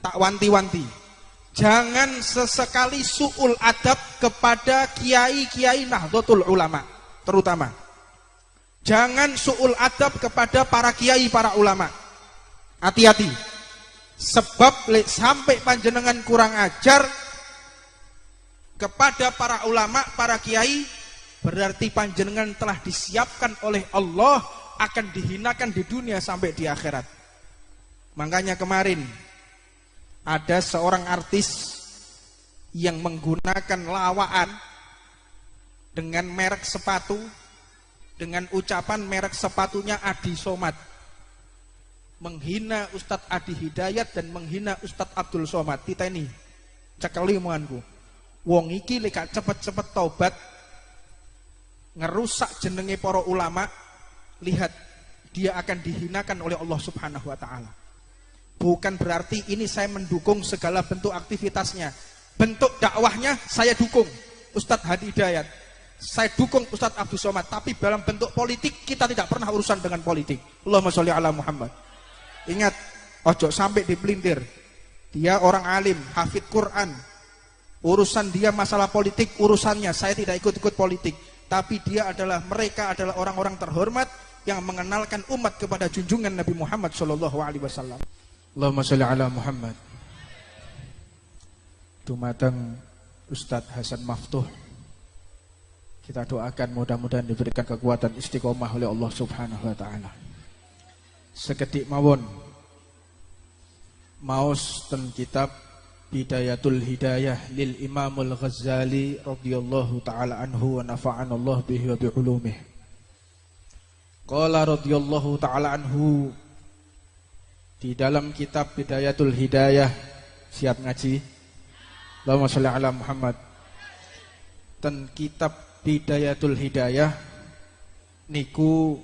tak wanti-wanti. Jangan sesekali su'ul adab kepada kiai-kiai Nahdlatul Ulama terutama. Jangan su'ul adab kepada para kiai, para ulama. Hati-hati. Sebab sampai panjenengan kurang ajar kepada para ulama, para kiai, berarti panjenengan telah disiapkan oleh Allah akan dihinakan di dunia sampai di akhirat. Makanya kemarin ada seorang artis yang menggunakan lawaan dengan merek sepatu, dengan ucapan merek sepatunya Adi Somad, menghina Ustadz Adi Hidayat dan menghina Ustadz Abdul Somad. Kita ini cekeli omonganku, wong iki lek cepet-cepet taubat ngerusak jenenge para ulama, lihat dia akan dihinakan oleh Allah Subhanahu wa taala. Bukan berarti ini saya mendukung segala bentuk aktivitasnya. Bentuk dakwahnya saya dukung Ustadz Hadi Hidayat, saya dukung Ustadz Abdul Somad, tapi dalam bentuk politik kita tidak pernah urusan dengan politik. Allahumma sholli ala Muhammad. Ingat, ojo sampai dipelintir. Dia orang alim, hafid Quran. Urusan dia masalah politik, urusannya. Saya tidak ikut-ikut politik. Tapi mereka adalah orang-orang terhormat yang mengenalkan umat kepada junjungan Nabi Muhammad SAW. Allahumma sholli ala Muhammad. Dumateng Ustadz Hasan Maftuh, kita doakan mudah-mudahan diberikan kekuatan istiqomah oleh Allah Subhanahu wa taala. Sekedik mawon maos ten kitab Bidayatul Hidayah lil Imamul Ghazali radhiyallahu taala anhu wa nafa'ana Allah bihi wa bi ulumih. Qala radhiyallahu taala anhu, di dalam kitab Bidayatul Hidayah, siap ngaji? Allahumma sholli ala Muhammad. Ten kitab Bidayatul Hidayah niku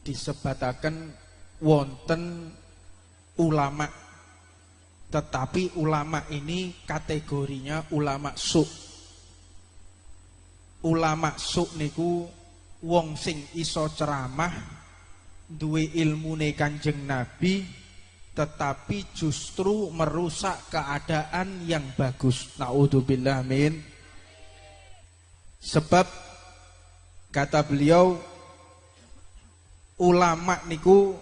disebataken wonten ulama, tetapi ulama ini kategorinya ulama su'. Ulama su' niku wong sing iso ceramah, duwe ilmune Kanjeng Nabi, tetapi justru merusak keadaan yang bagus. Naudzubillah min. Sebab kata beliau, ulama niku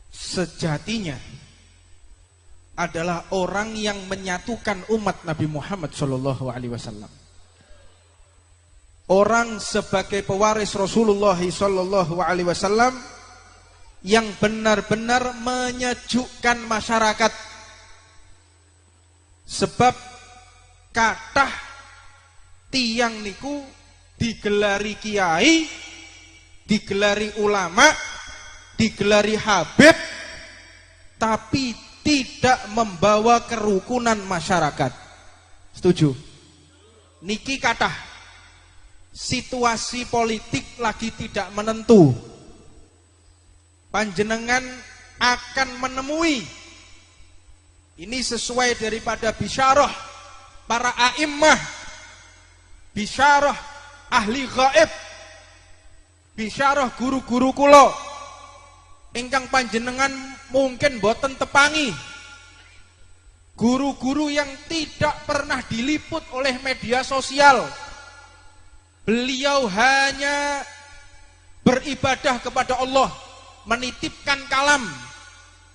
sejatinya adalah orang yang menyatukan umat Nabi Muhammad SAW. Orang sebagai pewaris Rasulullah SAW yang benar-benar menyejukkan masyarakat. Sebab kathah tiyang niku digelari kiai, digelari ulama, digelari habib, tapi tidak membawa kerukunan masyarakat. Setuju? Niki kathah situasi politik lagi tidak menentu. Panjenengan akan menemui, ini sesuai daripada bisyarah para a'immah, bisyarah ahli gaib, bisyarah guru-guru kula ingkang panjenengan mungkin boten tepangi, guru-guru yang tidak pernah diliput oleh media sosial. Beliau hanya beribadah kepada Allah, menitipkan kalam,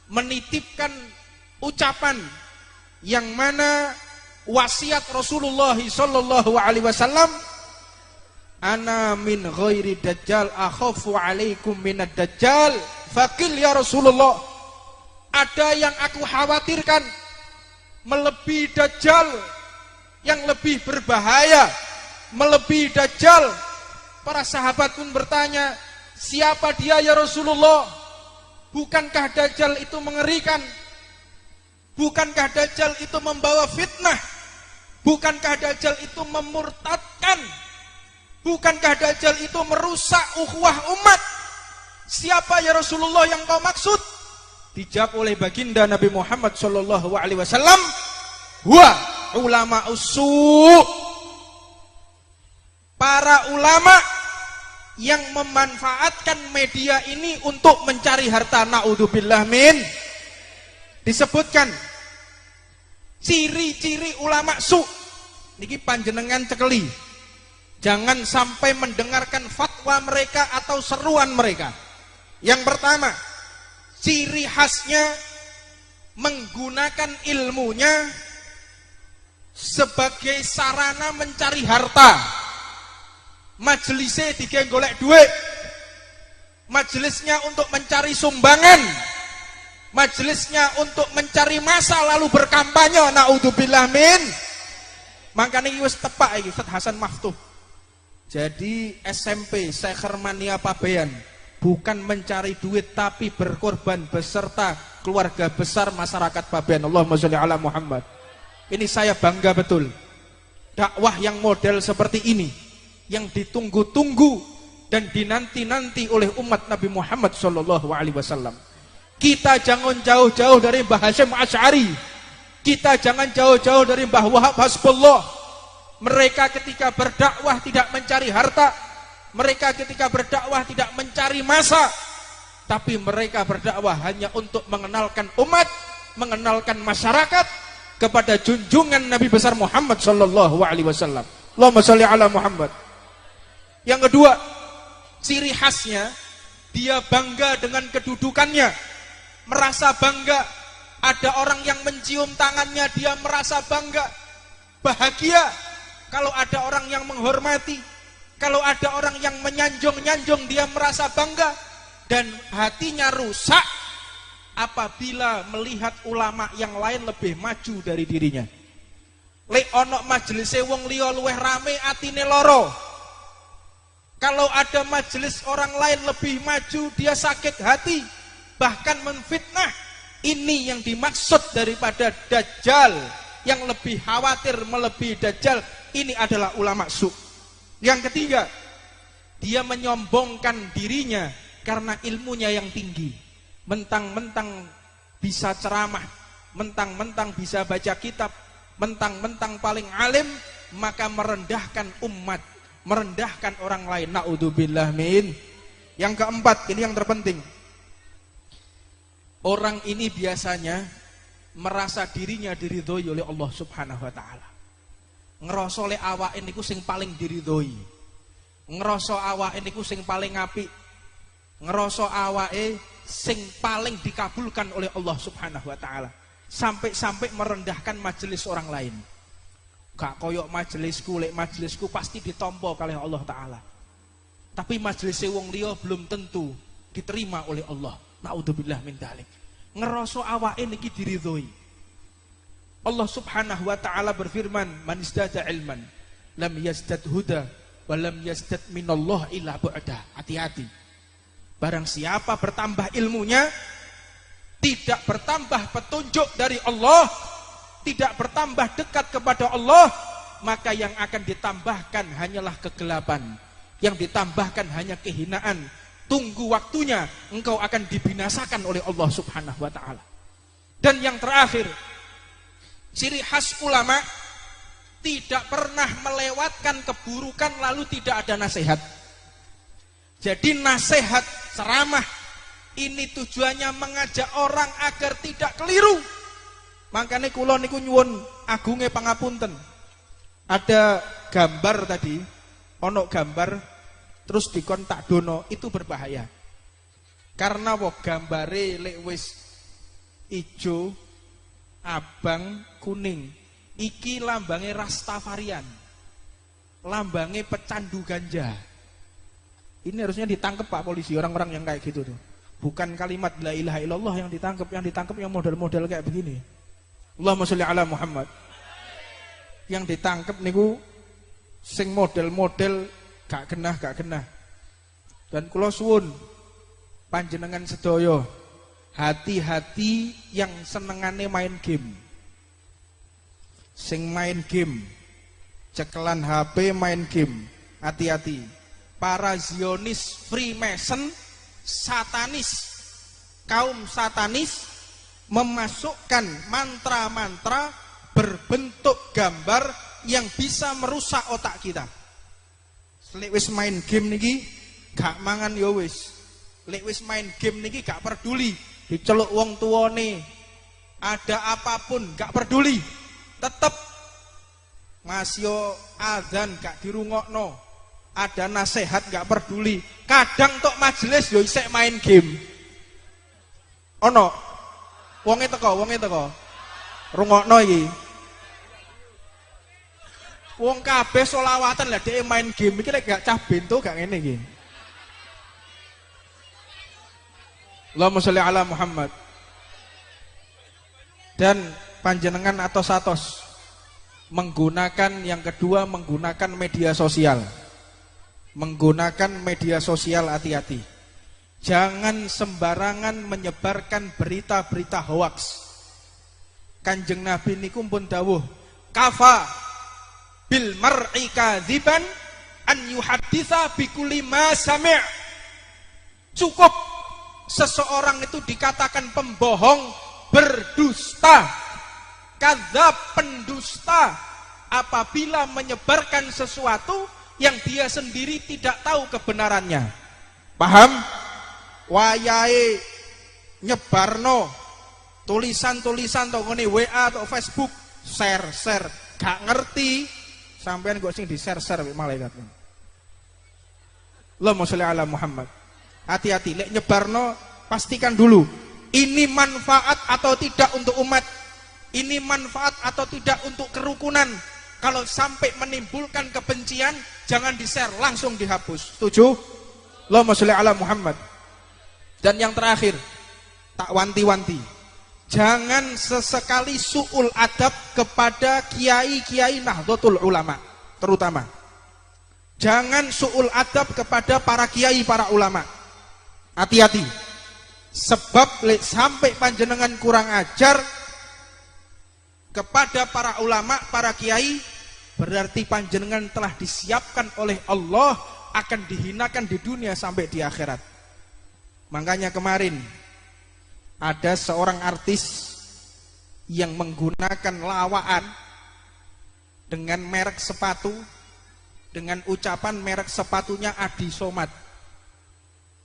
menitipkan ucapan yang mana wasiat Rasulullah SAW, ana min ghairi dajjal akhafu alaikum minad dajjal fakil ya Rasulullah. Ada yang aku khawatirkan melebihi dajjal, yang lebih berbahaya melebihi dajjal. Para sahabat pun bertanya, siapa dia ya Rasulullah? Bukankah dajjal itu mengerikan? Bukankah dajjal itu membawa fitnah? Bukankah dajjal itu memurtadkan? Bukankah dajjal itu merusak ukhuwah umat? Siapa ya Rasulullah yang kau maksud? Dijawab oleh baginda Nabi Muhammad SAW, huwa ulama usu', para ulama yang memanfaatkan media ini untuk mencari harta. Naudzubillah min. Disebutkan Ciri-ciri ulama su niki panjenengan cekeli. Jangan sampai mendengarkan fatwa mereka atau seruan mereka. Yang pertama, ciri khasnya menggunakan ilmunya sebagai sarana mencari harta. Majelisnya digawe golek duit. Majelisnya untuk mencari sumbangan. Majelisnya untuk mencari masa lalu berkampanye. Naudzubillah min. Makanya ini wis tepak iki Ustaz Hasan Maftuh. Jadi SMP Syekh Hermania Pabean bukan mencari duit tapi berkorban beserta keluarga besar masyarakat Pabean. Allahumma sholli ala Muhammad. Ini saya bangga betul. Dakwah yang model seperti ini yang ditunggu-tunggu dan dinanti-nanti oleh umat Nabi Muhammad sallallahu alaihi wasallam. Kita jangan jauh-jauh dari Mbah Hasyim Asy'ari. Kita jangan jauh-jauh dari Mbah Wahab Hasbullah. Mereka ketika berdakwah tidak mencari harta. Mereka ketika berdakwah tidak mencari masa. Tapi mereka berdakwah hanya untuk mengenalkan umat, mengenalkan masyarakat kepada junjungan Nabi besar Muhammad sallallahu alaihi wasallam. Allahumma shalli ala Muhammad. Yang kedua, ciri khasnya dia bangga dengan kedudukannya, merasa bangga. Ada orang yang mencium tangannya, dia merasa bangga, bahagia. Kalau ada orang yang menghormati, kalau ada orang yang menyanjung-nyanjung, dia merasa bangga. Dan hatinya rusak apabila melihat ulama yang lain lebih maju dari dirinya. Lek ono majelis wong liya luweh rame atine loro. Kalau ada majelis orang lain lebih maju, dia sakit hati, bahkan menfitnah. Ini yang dimaksud daripada Dajjal, yang lebih khawatir melebihi Dajjal. Ini adalah ulama su. Yang ketiga, dia menyombongkan dirinya karena ilmunya yang tinggi. Mentang-mentang bisa ceramah, mentang-mentang bisa baca kitab, mentang-mentang paling alim, maka merendahkan umat, merendahkan orang lain. Naudzubillah min. Yang keempat, ini yang terpenting. Orang ini biasanya merasa dirinya diridhoi oleh Allah Subhanahu wa taala. Ngerasa le awake niku sing paling diridhoi. Ngerasa awake niku sing paling apik. Ngerasa awake sing paling dikabulkan oleh Allah Subhanahu wa taala. Sampai-sampai merendahkan majelis orang lain. Gak koyok majelisku, lek majelisku pasti ditampa kalih Allah taala. Tapi majelis wong liya belum tentu diterima oleh Allah. Naudzubillah min dzalik. Ngerasa awake niki diridhoi. Allah Subhanahu wa taala berfirman, "Man izdada ilman lam yazdad huda wa lam yazdad minallah illa bu'da." Hati-hati. Barang siapa bertambah ilmunya, tidak bertambah petunjuk dari Allah, tidak bertambah dekat kepada Allah, maka yang akan ditambahkan hanyalah kegelapan. Yang ditambahkan hanya kehinaan. Tunggu waktunya, engkau akan dibinasakan oleh Allah Subhanahu wa taala. Dan yang terakhir, ciri khas ulama tidak pernah melewatkan keburukan lalu tidak ada nasihat. Jadi nasihat, ceramah ini tujuannya mengajak orang agar tidak keliru. Makanya kula niku nyuwun agunge pangapunten. Ada gambar tadi, ono gambar terus dikontak dono, itu berbahaya. Karena wong gambare lek wis ijo, abang, kuning, iki lambange Rastafarian, lambange pecandu ganja. Ini harusnya ditangkap Pak polisi, orang-orang yang kayak gitu tuh. Bukan kalimat la ilaha illallah yang ditangkap yang model-model kayak begini. Allahumma sholli ala Muhammad. Yang ditangkap niku sing model-model gak kena. Dan kula suwun panjenengan sedaya hati-hati yang senengane main game. Sing main game, cekelan HP main game, hati-hati. Para Zionis, Freemason, satanis, kaum satanis memasukkan mantra-mantra berbentuk gambar yang bisa merusak otak kita. Lek wis main game niki gak mangan ya wis. Lek wis main game niki gak peduli diceluk wong tuane, ada apapun gak peduli. tetep masih adzan gak dirungokno, ada nasihat gak peduli, kadang tok majelis yo isek main game. Ono wonge teko rungokno iki. Wong kabeh selawatan lah dhek main game iki lek gak cah bento gak ngene iki. Allahumma sholli ala Muhammad. Dan panjenengan atos-atos menggunakan yang kedua, menggunakan media sosial. Menggunakan media sosial, hati-hati. Jangan sembarangan menyebarkan berita-berita hoaks. Kanjeng Nabi niku pun dawuh, kafa bil mar'i kadziban an yuhadditsa bi kulli ma sami'. Cukup seseorang itu dikatakan pembohong, berdusta, kadzab, pendusta apabila menyebarkan sesuatu yang dia sendiri tidak tahu kebenarannya. Paham? Wayahe nyebarno tulisan-tulisan to ngene WA atau Facebook, share, gak ngerti sampean kok sing di-share malaikat. Allahumma sholli ala Muhammad. Hati-hati lek nyebarno, pastikan dulu ini manfaat atau tidak untuk umat, ini manfaat atau tidak untuk kerukunan. Kalau sampai menimbulkan kebencian, jangan di-share, langsung dihapus. Setuju? Allahumma sholli ala Muhammad. Dan yang terakhir, tak wanti-wanti, jangan sesekali su'ul adab kepada kiai-kiai Nahdlatul Ulama, terutama. Jangan su'ul adab kepada para kiai, para ulama. Hati-hati. Sebab sampai panjenengan kurang ajar kepada para ulama, para kiai, berarti panjenengan telah disiapkan oleh Allah akan dihinakan di dunia sampai di akhirat. Makanya kemarin ada seorang artis yang menggunakan lawaan dengan merek sepatu, dengan ucapan merek sepatunya Adi Somad,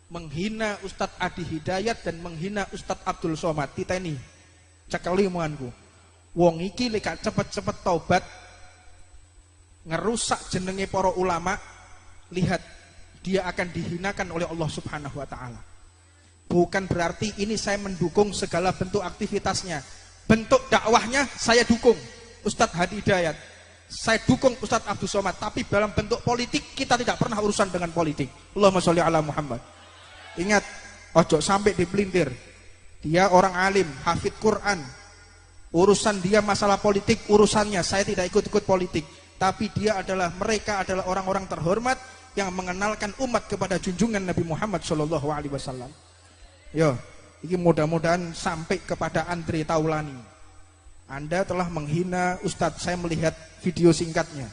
menghina Ustadz Adi Hidayat dan menghina Ustadz Abdul Somad. Titeni cekeli omonganku, wong iki lek cepet-cepet taubat ngerusak jenenge para ulama, lihat dia akan dihinakan oleh Allah Subhanahu wa taala. Bukan berarti ini saya mendukung segala bentuk aktivitasnya, bentuk dakwahnya saya dukung Ustadz Adi Hidayat, saya dukung Ustadz Abdul Somad, tapi dalam bentuk politik kita tidak pernah urusan dengan politik. Allahumma sholli ala Muhammad. Ingat, ojo sampai dipelintir. Dia orang alim, hafid Quran. Urusan dia masalah politik, urusannya. Saya tidak ikut-ikut politik. Tapi mereka adalah orang-orang terhormat yang mengenalkan umat kepada junjungan Nabi Muhammad SAW. Yo, ini mudah-mudahan sampai kepada Andre Taulani. Anda telah menghina Ustadz, saya melihat video singkatnya.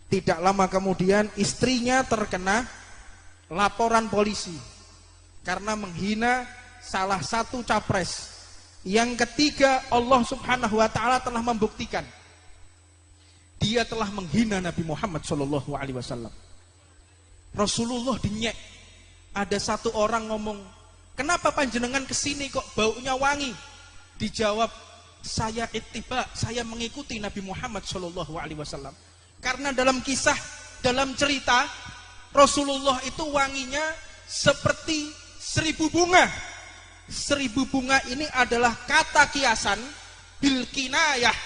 Tidak lama kemudian istrinya terkena laporan polisi karena menghina salah satu capres. Yang ketiga, Allah Subhanahu wa taala telah membuktikan dia telah menghina Nabi Muhammad SAW. Rasulullah dinyek. Ada satu orang ngomong, kenapa panjenengan kesini kok baunya wangi? Dijawab, saya ittiba, saya mengikuti Nabi Muhammad SAW. Karena dalam kisah, dalam cerita, Rasulullah itu wanginya seperti 1000 bunga. 1000 bunga ini adalah kata kiasan bil kinayah,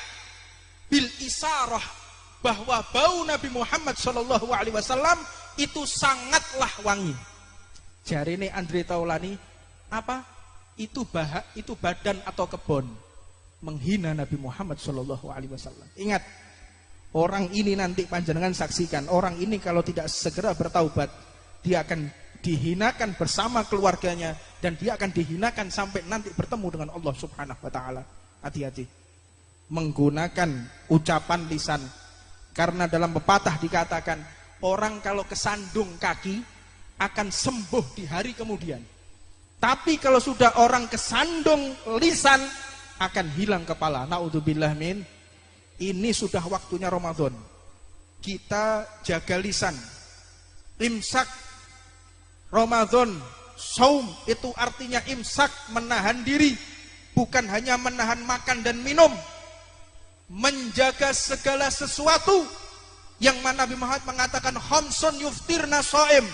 bil isarah, bahwa bau Nabi Muhammad SAW itu sangatlah wangi. Jari ini Andre Taulani, apa? Itu badan atau kebon, menghina Nabi Muhammad SAW. Ingat, orang ini nanti panjenengan saksikan, orang ini kalau tidak segera bertaubat, dia akan dihinakan bersama keluarganya, dan dia akan dihinakan sampai nanti bertemu dengan Allah Subhanahu wa taala. Hati-hati menggunakan ucapan lisan, karena dalam pepatah dikatakan orang kalau kesandung kaki akan sembuh di hari kemudian. Tapi kalau sudah orang kesandung lisan akan hilang kepala. Naudzubillah min. Ini sudah waktunya Ramadan. Kita jaga lisan. Imsak Ramadan, saum itu artinya imsak, menahan diri, bukan hanya menahan makan dan minum. menjaga segala sesuatu yang mana Nabi Muhammad mengatakan khamsun yuftirna shaim,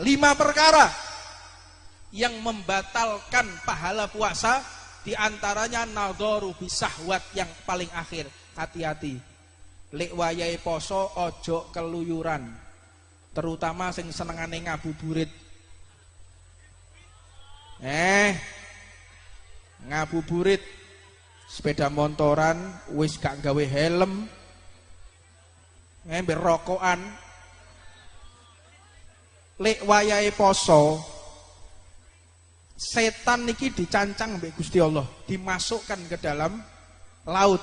5 perkara yang membatalkan pahala puasa, diantaranya nadharu bisahwat, yang paling akhir. Hati-hati, lek wayahe poso ojo keluyuran, terutama sing senengane ngabuburit. Ngabuburit sepeda motoran wis gak gawe helm, ngembe rokokan. Lek wayahe poso, setan niki dicancang mbek Gusti Allah, dimasukkan ke dalam laut,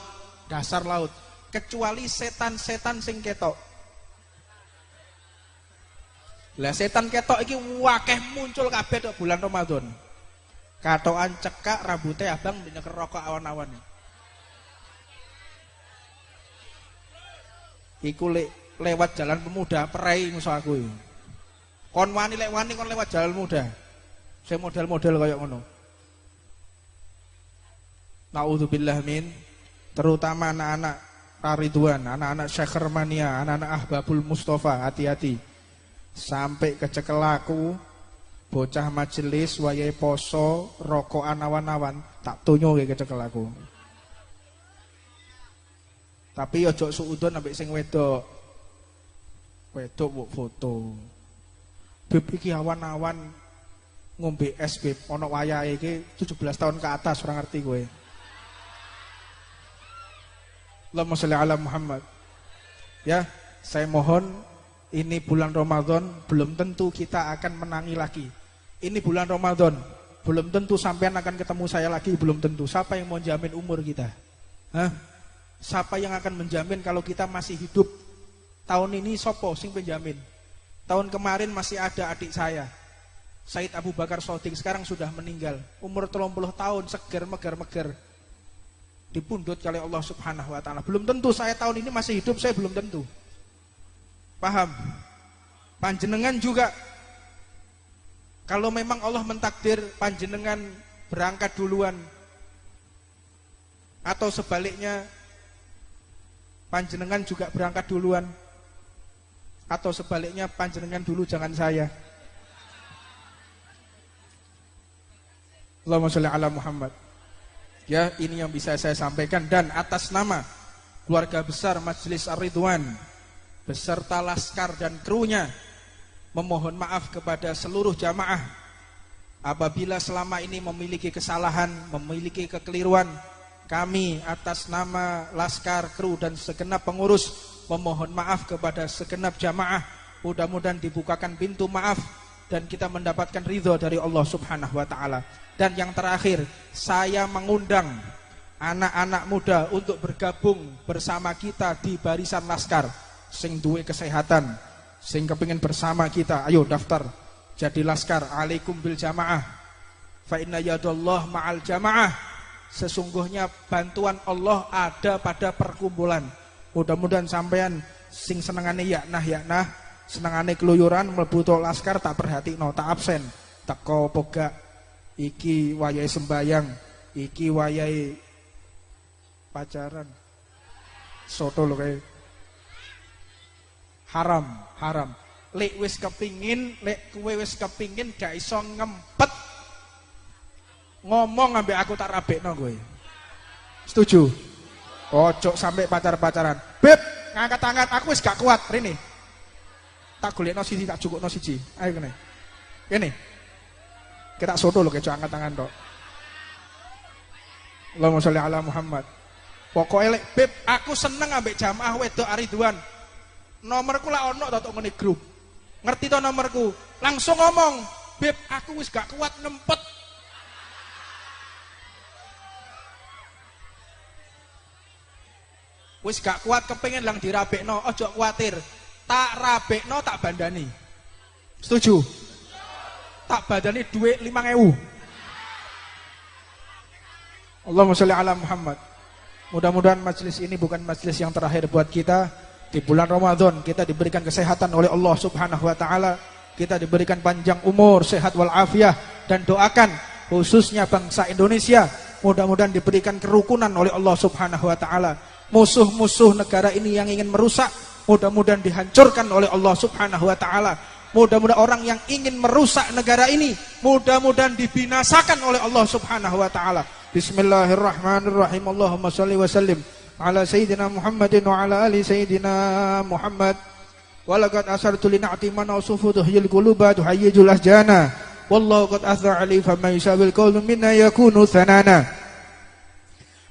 dasar laut, kecuali setan-setan sing ketok. Lah setan ketok iki wakeh muncul kabeh tok bulan Ramadan. Katokan cekak, rambutnya abang nyeker rokok awan-awan. Iku lewat jalan pemuda perai musuh aku. Kon wani lek wani kon lewat jalan muda. Saya model-model kayak ngono. Naudzubillah min, terutama anak-anak Ridwan, anak-anak Syekh Mania, anak-anak Ahbabul Mustafa, hati-hati. Sampai kecekel aku, bocah majelis wayahe poso, rokokan awan-awan, tak tunyo ke kecekel aku. Tapi ojo suudon ambek sing wedok. Wedok mbok foto. Beb iki awan-awan ngombe es beb, ono wayahe iki 17 tahun ke atas, ora ngerti kowe. Allahumma sholli ala Muhammad. Ya, saya mohon, ini bulan Ramadan, belum tentu kita akan menangi lagi. Ini bulan Ramadan, belum tentu sampean akan ketemu saya lagi, belum tentu. Siapa yang mau jamin umur kita? Hah? Siapa yang akan menjamin kalau kita masih hidup? Tahun ini sopo sing penjamin? Tahun kemarin masih ada adik saya, Said Abu Bakar Shodiq, sekarang sudah meninggal. Umur 30 tahun, seger, meger-meger. Dipundhut oleh Allah Subhanahu wa taala. Belum tentu saya tahun ini masih hidup, saya belum tentu. Paham? Panjenengan juga, kalau memang Allah mentakdir panjenengan berangkat duluan, atau sebaliknya panjenengan juga berangkat duluan, atau sebaliknya panjenengan dulu jangan saya. Allahumma sholli ala Muhammad. Ya, ini yang bisa saya sampaikan, dan atas nama keluarga besar Majelis Ar-Ridwan beserta laskar dan krunya memohon maaf kepada seluruh jamaah apabila selama ini memiliki kesalahan, memiliki kekeliruan. Kami atas nama laskar, kru dan segenap pengurus memohon maaf kepada segenap jamaah. Mudah-mudahan dibukakan pintu maaf dan kita mendapatkan ridho dari Allah Subhanahu wa taala. Dan yang terakhir, saya mengundang anak-anak muda untuk bergabung bersama kita di barisan laskar. Sing duwe kesehatan, sing kepingin bersama kita, ayo daftar jadi laskar. Alaikum bil jamaah, fa inna yadallah ma'al jamaah. Sesungguhnya bantuan Allah ada pada perkumpulan. Mudah-mudahan sampean sing senengane yaknah, senengane keluyuran mlebu laskar tak perhatikno, tak absen, teko pogak. Iki wayahe sembayang, iki wayahe pacaran. Soto lho kae. Haram. Lek wis kepingin, lek kowe wis kepingin gak iso ngempet ngomong ambek aku tak rabekno kowe. Setuju? Ojo sampai pacar-pacaran. Beb, ngangkat-angkat aku wis gak kuat rene. Tak golekno siji, tak cukupno siji. Ayo kene. Kene. Kita soto lho kejo angkat tangan tok. Allahumma sholli ala Muhammad. Pokoke lek beb aku seneng ambek jamaah wedok Ridwan. Nomorku lak ono tok ngene grup. Ngerti to nomorku? Langsung ngomong, "Beb, aku wis gak kuat ngempet." Wis gak kuat kepengin lang dirabekno, ojo kuatir. Tak rabekno tak bandani. Setuju? Tak bandani duit 5.000. Allahumma sholli ala Muhammad. Mudah-mudahan majelis ini bukan majelis yang terakhir buat kita. Di bulan Ramadan kita diberikan kesehatan oleh Allah Subhanahu wa taala. Kita diberikan panjang umur, sehat wal afiah, dan doakan khususnya bangsa Indonesia mudah-mudahan diberikan kerukunan oleh Allah Subhanahu wa taala. musuh-musuh negara ini yang ingin merusak, mudah-mudahan dihancurkan oleh Allah Subhanahu wa taala. Mudah-mudahan orang yang ingin merusak negara ini, mudah-mudahan dibinasakan oleh Allah Subhanahu wa taala. Bismillahirrahmanirrahim. Allahumma shalli wa sallim ala sayyidina Muhammadin wa ala ali sayyidina Muhammad. Walaqad asartu li na'ti man usufu tuhyil quluba tuhayyijul ahjana. Wallahu qad athar ali fama yusabil qawlu minna yakunu thanana.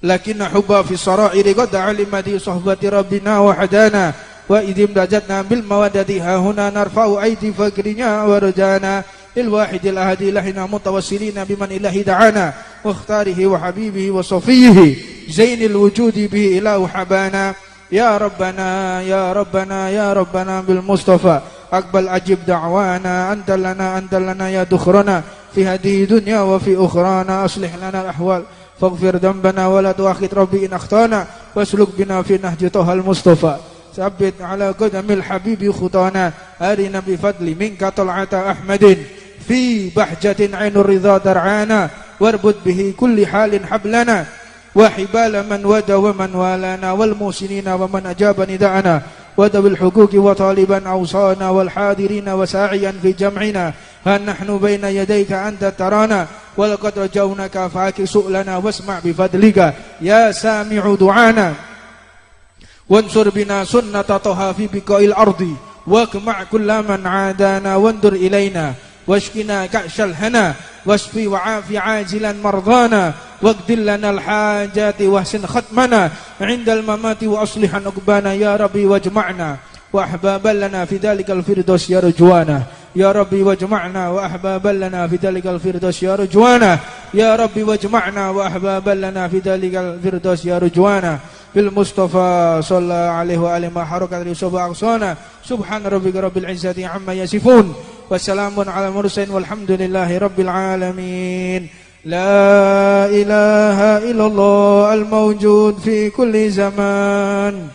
Lakinna hubba fi sara'iri qad alimati suhbati rabbina wa hadana. Wa idim dajatna bil mawadati hahuna narfa'u aidi fakrinya wa rajana lil wahidil ahadi lahina mutawassilina biman ilahi da'ana wa ikhtarihi wa habibihi wa safihi zainil wujudi bihi ilahu habana ya rabbana ya rabbana ya rabbana bil mustafa aqbal ajib da'wana anta lana ya dukhrana fi hadhihi dunya wa fi ukhrana aslih lana al ahwal faghfir dhanbana wa la tu'akhid rabbi in akhtana wasluk bina fi nahji tahal mustafa ثبت على قدم الحبيب خطانا أرنا بفضل منك طلعة أحمد في بحجة عين الرضا درعانا واربط به كل حال حبلنا وحبال من ودى ومن والانا والموسنين ومن أجاب نداءنا وذوي الحقوق وطالبا أوصانا والحاضرين وساعيا في جمعنا ها نحن بين يديك أنت ترانا ولقد رجونك فاك سؤلنا واسمع بفضلك يا سامع دعانا وانصر بنا سنة طه في بقاء الأرض واقمع كل من عادانا وانظر إلينا واشكنا كأش الهنا واشفي وعافي عاجلا مرضانا واقض لنا الحاجات واحسن ختمنا عند الممات وأصلح عقبانا يا ربي واجمعنا وأحبابا لنا في ذلك الفردوس يا رجوانا يا ربي واجمعنا وأحبابا لنا في ذلك الفردوس يا رجوانا يا ربي واجمعنا وأحبابا لنا في ذلك الفردوس يا رجوانا بالمصطفى صلى عليه وآله ما حركت رسوب أغصانا سبحان ربك رب العزة عما يصفون وسلام على المرسلين والحمد لله رب العالمين لا إله إلا الله الموجود في كل زمان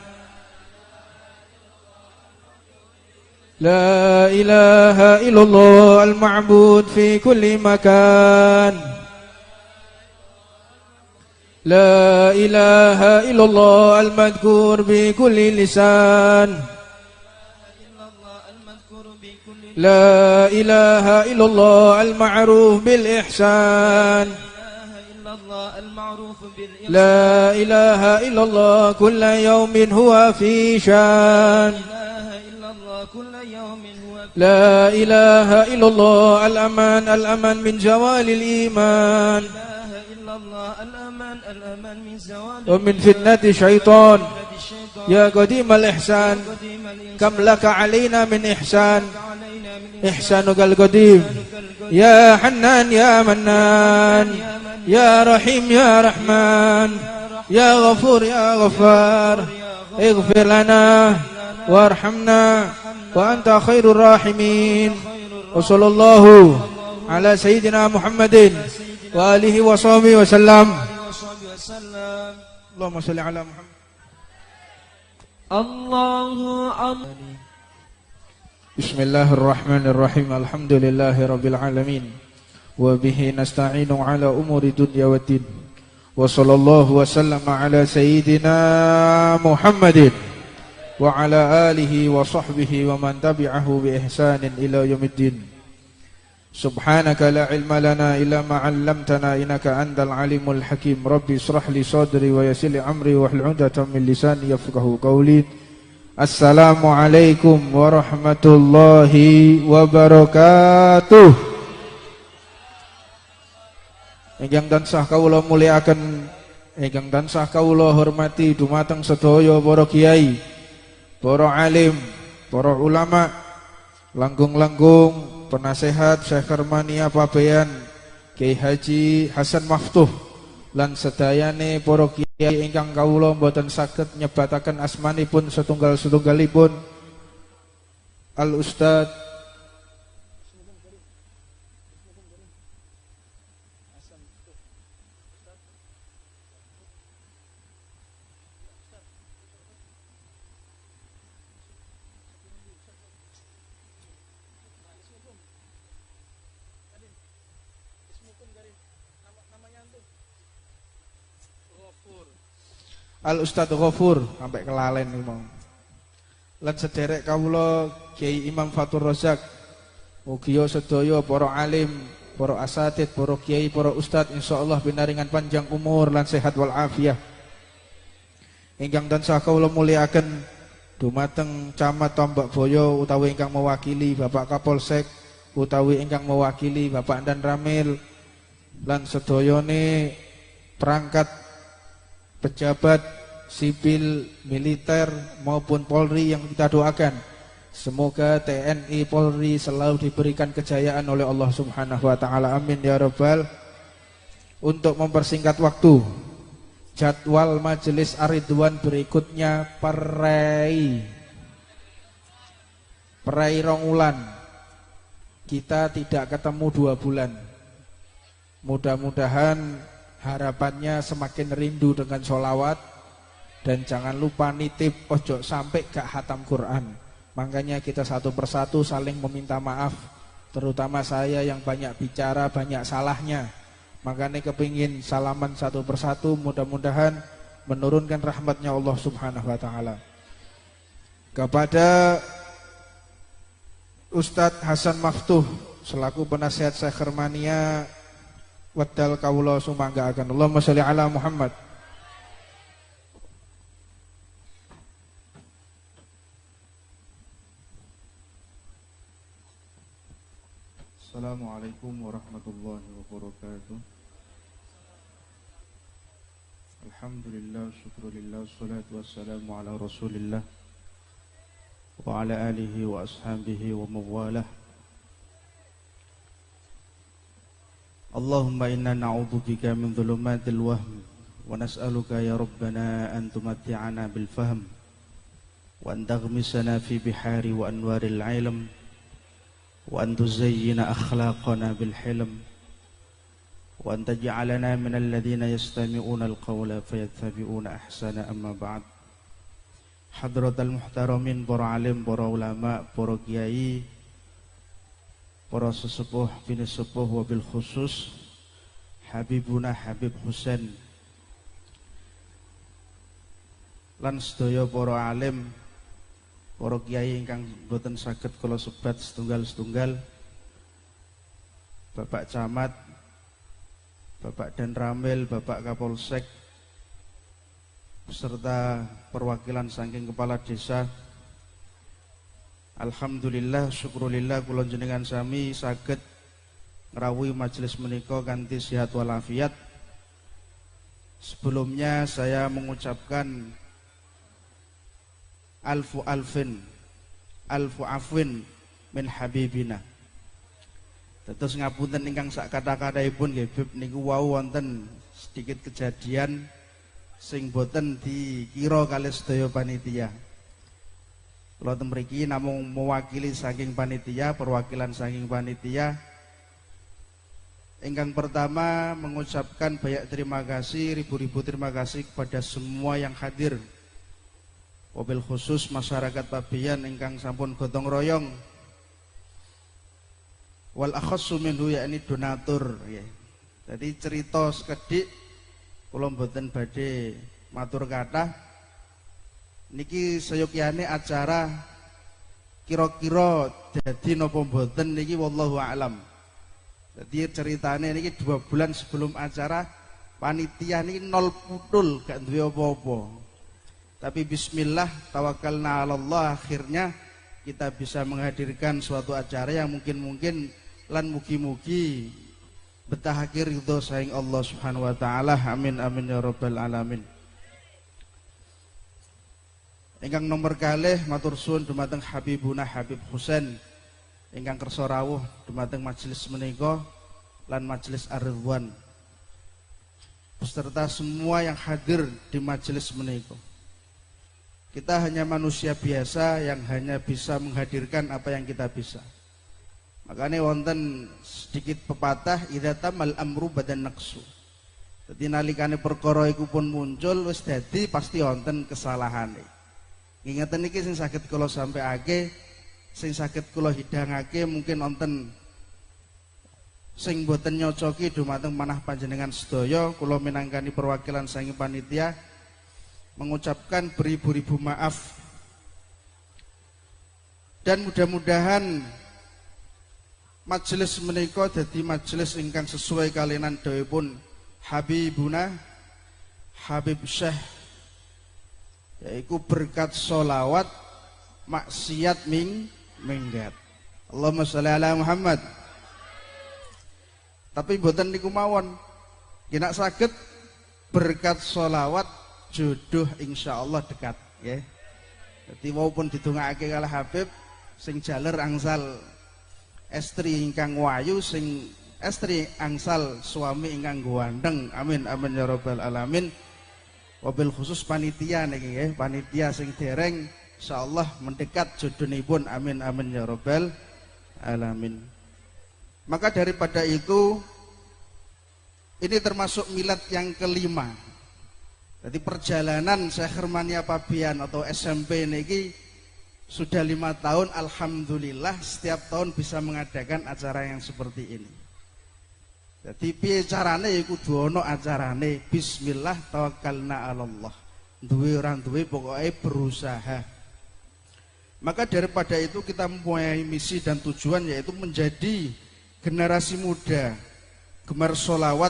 لا إله إلا الله المعبود في كل مكان لا إله إلا الله المذكور بكل لسان لا إله إلا الله المعروف بالإحسان لا إله إلا الله كل يوم هو في شان لا إله إلا الله الأمان من زوال الإيمان ومن فتنة الشيطان يا قديم الإحسان كم لك علينا من إحسان إحسانك القديم يا حنان يا منان يا رحيم يا رحمن يا غفور يا غفار اغفر لنا وارحمنا وأنت خير الراحمين وصلى الله على سيدنا محمد وآله وصحبه وسلم اللهم صل على محمد بسم الله الرحمن الرحيم الحمد لله رب العالمين وبه نستعين على أمور الدنيا والدين وصلى الله وسلم على سيدنا محمد وعلى آله وصحبه ومن تبعه بإحسان إلى يوم الدين سبحانك لا علم لنا إلا ما علمتنا إنك أنت العليم الحكيم ربي اشرح لي صدري ويسر لي أمري واحلل عقدة من لساني يفقهوا قولي السلام عليكم ورحمة الله وبركاته. Ingkang tansah kawula mulyakaken, ingkang tansah kawula hormati dumateng sedaya para kiai, para alim, para ulama, langgung-langgung penasehat Syekh Hermania Pabean, Kiai Haji Hasan Maftuh lan sedayane para kiai ingkang kawula mboten saged nyebataken asmanipun setunggal-setunggalipun Al Ustad Al Ustadz Ghafur sampai kelalen nih mau. Lan sederek kawula Kiai Imam Fatur Razak, mugi sedaya para alim, para asatid, para kiai, para ustadz insyaallah binaringan panjang umur lan sehat wal afiah. Ingkang tansah kawula mulyakaken dumateng Camat Tombak Boyo utawi ingkang mewakili Bapak Kapolsek utawi ingkang mewakili Bapak Dan Ramil lan sedayane perangkat pejabat sipil, militer maupun Polri yang kita doakan. Semoga TNI Polri selalu diberikan kejayaan oleh Allah Subhanahu wa taala. Amin ya rabbal. Untuk mempersingkat waktu, jadwal majelis Ar-Ridwan berikutnya perai rongulan. Kita tidak ketemu 2 bulan. Mudah-mudahan harapannya semakin rindu dengan sholawat. Dan jangan lupa nitip ojo sampai gak hatam Quran. Makanya kita satu persatu saling meminta maaf. Terutama saya yang banyak bicara, banyak salahnya. Makanya kepingin salaman satu persatu, mudah-mudahan menurunkan rahmatnya Allah Subhanahu wa ta'ala. Kepada Ustadz Hasan Maftuh selaku penasihat Syekh Hermania Waddal kawula sumangga akan Allahumma sholli ala Muhammad. Assalamualaikum warahmatullahi wabarakatuh. Alhamdulillah, syukurillah, salatu wassalamu ala rasulillah wa ala alihi wa ashabihi wa mawalah. Allahumma inna na'udzubika min dhulumatil wahm wa nas'aluka ya rabbana an tumatti'ana bil fahm wa an taghmisana fi bihari wa anwaril ilm وأن تزين أخلاقنا بالحلم وأن تجعلنا من الذين يستمعون القول فيتبعون أحسن. أما بعد. Hadratal muhtaramin, para alim, para ulama, para kiai, para sesepuh, bini sepuh, wabil khusus Habibuna Habib Husain lan sedaya para alim, para kiai ingkang boten saged kula sebat setunggal-setunggal, Bapak Camat, Bapak Dan Ramil, Bapak Kapolsek, beserta perwakilan saking kepala desa. Alhamdulillah, syukurillah kula jenengan sami saged ngrawuhi majelis menika kanthi sehat walafiat. Sebelumnya saya mengucapkan alfu afwin min habibina. Terus ngapunten ingkang sak kata-kataipun nggih Bib niku wau wonten sedikit kejadian sing boten dikira kalih sedaya panitia. Kula mriki namung mewakili saking panitia, perwakilan saking panitia. Ingkang pertama mengucapkan banyak terima kasih, ribu-ribu terima kasih kepada semua yang hadir. Wabil khusus masyarakat Pabean ingkang sampun gotong royong. Wal akhassu minhu yakni donatur ya. Jadi cerita sekedhik kula mboten badhe matur kathah. Niki sayogyane acara kira-kira dadi napa mboten niki wallahu a'lam. Jadi ceritane niki 2 bulan sebelum acara panitia niki nol putul gak duwe apa-apa. Tapi bismillah tawakkalna 'ala Allah, akhirnya kita bisa menghadirkan suatu acara yang mungkin lan mugi-mugi betahake ridho saing Allah Subhanahu wa taala. Amin amin ya rabbal alamin. Ingkang nomor kalih matur suwun dumateng Habibuna Habib Husain ingkang kersa rawuh dumateng majelis menika lan majelis Ar-Ridwan beserta semua yang hadir di majelis menika. Kita hanya manusia biasa yang hanya bisa menghadirkan apa yang kita bisa. Makanya wonten sedikit pepatah, idza tamal amru badan naqsu. Dadi nalikane perkara iku pun muncul wis dadi pasti wonten kesalahane. Ngingeten iki sing saged kula sampaiake, sing saged kula hidangake mungkin wonten sing boten nyocoki dumateng manah panjenengan sedaya. Kula minangkani perwakilan saking panitia mengucapkan beribu-ribu maaf. Dan mudah-mudahan majelis menika dadi majelis ingkang sesuai kalian dawuhipun Habibuna Habib Syekh, yaitu berkat sholawat maksiat minggat. Allahumma sholli ala Muhammad. Tapi mboten niku mawon, kena saged berkat sholawat jodoh insyaallah dekat ya. Jadi walaupun didongakake kalih Habib sing jaler angsal estri ingkang wayu, sing estri angsal suami ingkang ganteng. Amin amin ya rabbal alamin. Wabil khusus panitia niki nggih, panitia sing dereng insyaallah mendekat jodohnipun. Amin amin ya rabbal alamin. Maka daripada itu, ini termasuk milad yang kelima. Jadi perjalanan Syekh Hermania Pabian atau SMP niki sudah 5 tahun, alhamdulillah setiap tahun bisa mengadakan acara yang seperti ini. Jadi piye carane iku kudu ana acarane bismillah tawakkalna 'alallah. Duwe orang duwe pokoknya berusaha. Maka daripada itu kita mempunyai misi dan tujuan, yaitu menjadi generasi muda gemar sholawat,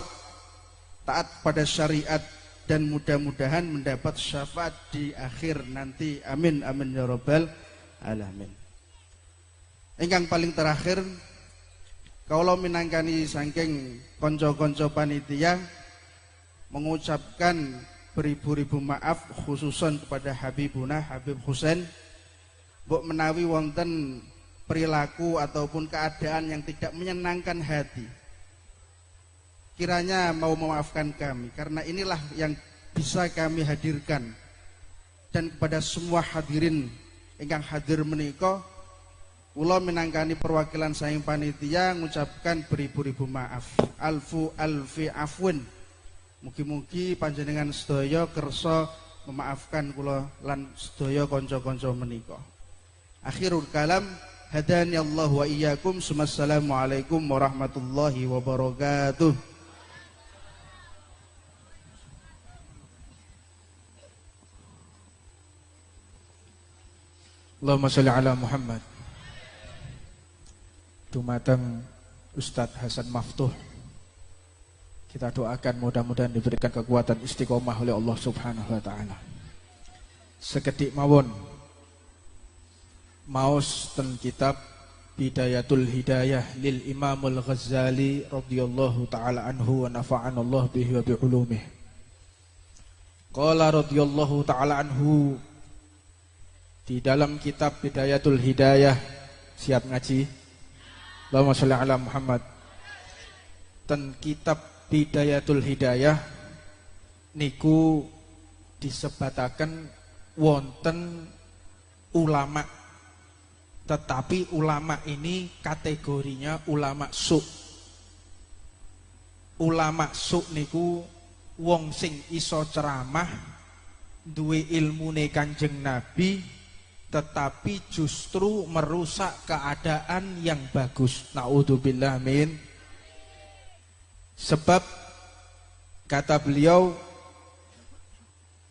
taat pada syariat, dan mudah-mudahan mendapat syafaat di akhir nanti. Amin amin ya rabbal alamin. Ingkang paling terakhir, kalau minangkani saking konco-konco panitia mengucapkan beribu-ribu maaf khususan kepada Habibuna Habib Husain, mbok menawi wonten perilaku ataupun keadaan yang tidak menyenangkan hati, kiranya mau memaafkan kami, karena inilah yang bisa kami hadirkan. Dan kepada semua hadirin ingkang hadir menika, kula minangkani perwakilan saking panitia ngucapkan beribu-ribu maaf. Alfi afwin. Mugi-mugi panjenengan sedaya kersa memaafkan kula lan sedaya kanca-kanca menika. Akhirul kalam, hadani Allah wa iyyakum. Assalamualaikum warahmatullahi wabarakatuh. Allahumma sholli ala Muhammad. Dumateng Ustadz Hasan Maftuh, kita doakan mudah-mudahan diberikan kekuatan istiqomah oleh Allah Subhanahu wa taala. Sekedik mawon maos ten kitab Bidayatul Hidayah lil Imamul Ghazali radhiyallahu taala anhu wa nafa'ana Allah bihi wa bi ulumih. Qala radhiyallahu taala anhu, di dalam kitab Bidayatul Hidayah, siap ngaji? Allahumma sholli ala Muhammad. Ten kitab Bidayatul Hidayah niku disebataken wonten ulama, tetapi ulama ini kategorinya ulama su. Ulama su niku wong sing iso ceramah, duwe ilmune Kanjeng Nabi, tetapi justru merusak keadaan yang bagus. Na'udzubillah min. Sebab kata beliau,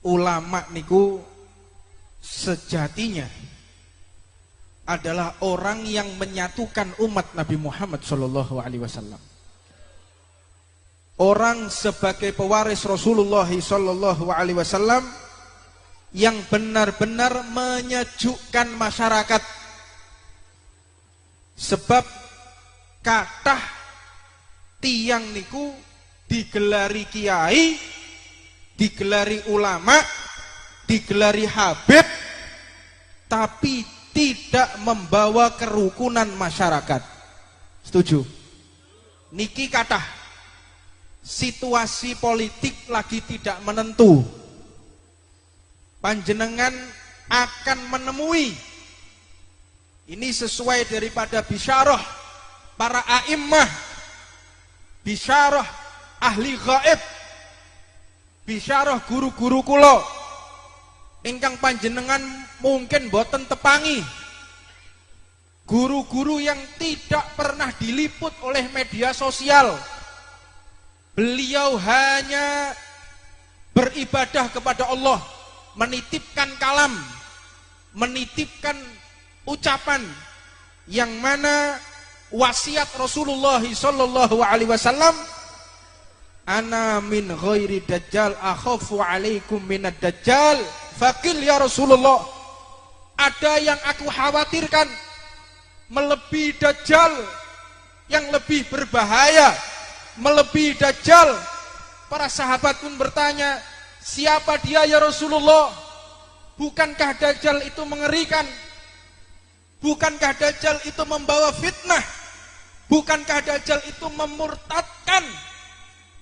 ulama niku sejatinya adalah orang yang menyatukan umat Nabi Muhammad SAW. Orang sebagai pewaris Rasulullah SAW yang benar-benar menyejukkan masyarakat. Sebab kathah tiang niku digelari kiai, digelari ulama, digelari habib, tapi tidak membawa kerukunan masyarakat. Setuju? Niki kathah situasi politik lagi tidak menentu, panjenengan akan menemui, ini sesuai daripada bisyarah para a'immah, bisyarah ahli gaib, bisyarah guru-guru kula ingkang panjenengan mungkin boten tepangi, guru-guru yang tidak pernah diliput oleh media sosial. Beliau hanya beribadah kepada Allah menitipkan kalam, menitipkan ucapan yang mana wasiat Rasulullah sallallahu alaihi wasallam, ana min ghairi dajjal akhafu alaikum minad dajjal faqil ya Rasulullah, ada yang aku khawatirkan melebihi dajjal, yang lebih berbahaya melebihi dajjal. Para sahabat pun bertanya, siapa dia ya Rasulullah? Bukankah dajjal itu mengerikan? Bukankah dajjal itu membawa fitnah? Bukankah dajjal itu memurtadkan?